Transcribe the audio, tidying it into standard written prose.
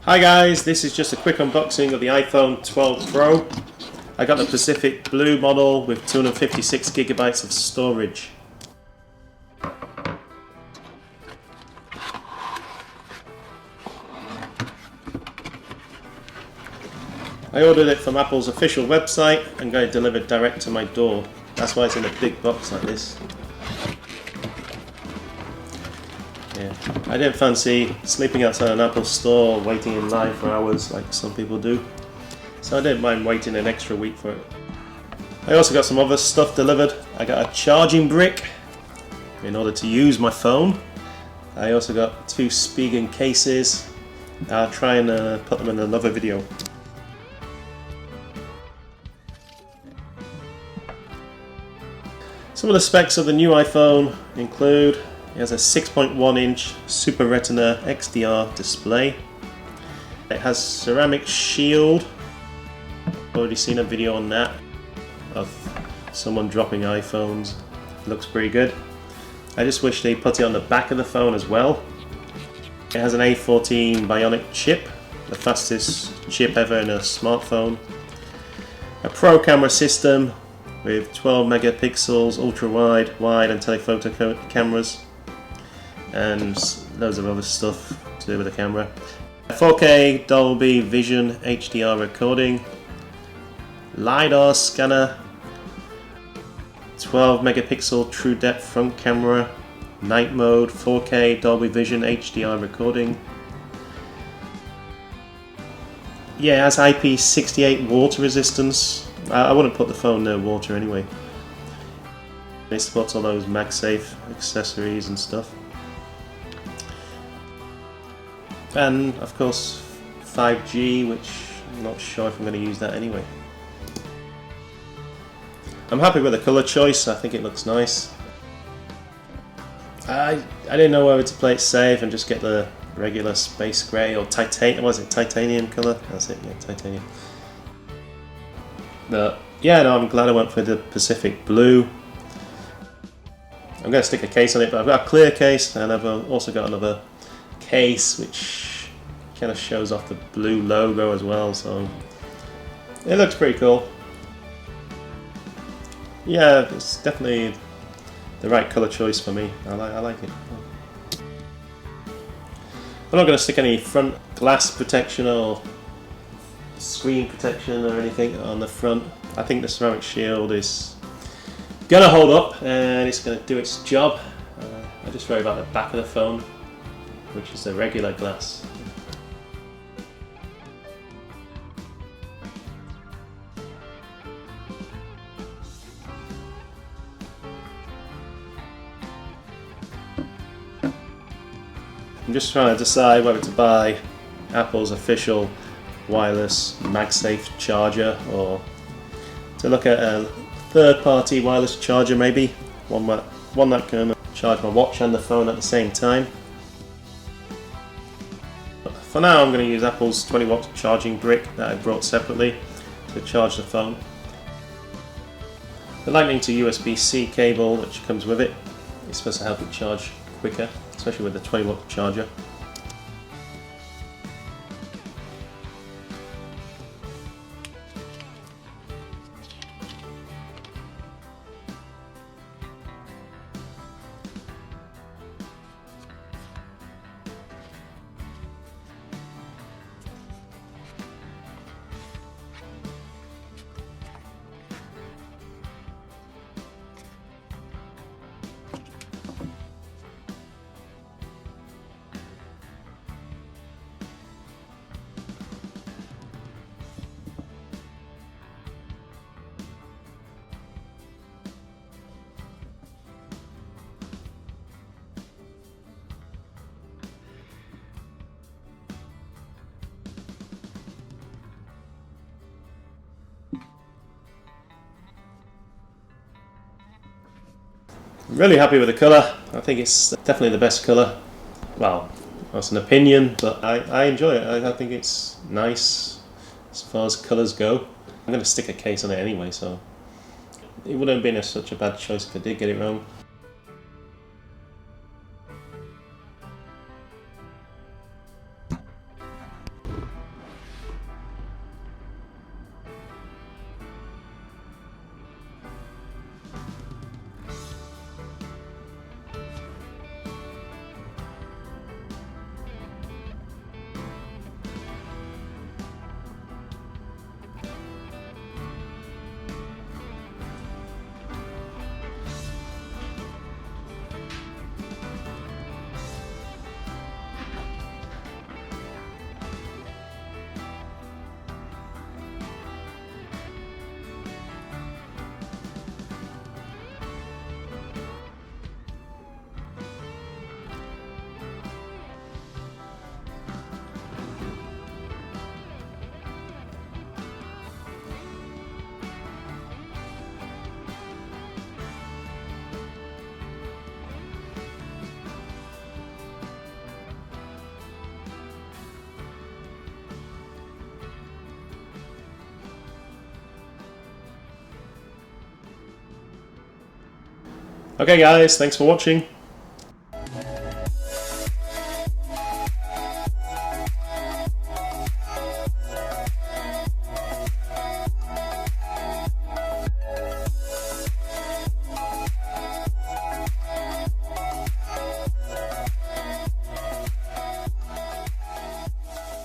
Hi guys, this is just a quick unboxing of the iPhone 12 Pro. I got the Pacific Blue model with 256 gigabytes of storage. I ordered it from Apple's official website and got it delivered direct to my door. That's why it's in a big box like this. Yeah. I didn't fancy sleeping outside an Apple store waiting in line for hours like some people do, so I didn't mind waiting an extra week for it. I also got some other stuff delivered. I got a charging brick in order to use my phone. I also got 2 Spigen cases. I'll try and put them in another video. Some of the specs of the new iPhone include: it has a 6.1-inch Super Retina XDR display. It has ceramic shield. Already seen a video on that of someone dropping iPhones. Looks pretty good. I just wish they put it on the back of the phone as well. It has an A14 Bionic chip, the fastest chip ever in a smartphone. A Pro camera system with 12 megapixels, ultra wide, wide and telephoto cameras, and loads of other stuff to do with the camera. A 4K Dolby Vision HDR recording, LiDAR Scanner, 12 megapixel TrueDepth front camera, night mode, 4K Dolby Vision HDR recording. Yeah, it has IP68 water resistance. I wouldn't put the phone near water anyway. It supports all those MagSafe accessories and stuff. And of course 5G, which I'm not sure if I'm going to use that anyway. I'm happy with the colour choice. I think it looks nice. I didn't know whether to play it safe and just get the regular space grey or titanium. Was it titanium colour? That's it, yeah, titanium. But yeah, no, I'm glad I went for the Pacific Blue. I'm going to stick a case on it, but I've got a clear case, and I've also got another case which kind of shows off the blue logo as well, so it looks pretty cool. Yeah, it's definitely the right colour choice for me. I like it. I'm not going to stick any front glass protection or screen protection or anything on the front. I think the ceramic shield is going to hold up and it's going to do its job. I just worry about the back of the phone, which is the regular glass. I'm just trying to decide whether to buy Apple's official wireless MagSafe charger or to look at a third-party wireless charger, maybe one that can charge my watch and the phone at the same time. But for now, I'm going to use Apple's 20-watt charging brick that I brought separately to charge the phone. The Lightning to USB-C cable which comes with it is supposed to help it charge quicker, especially with the 20-watt charger. I'm really happy with the colour. I think it's definitely the best colour. Well, that's an opinion, but I enjoy it. I think it's nice as far as colours go. I'm going to stick a case on it anyway, so it wouldn't have been such a bad choice if I did get it wrong. Okay guys, thanks for watching.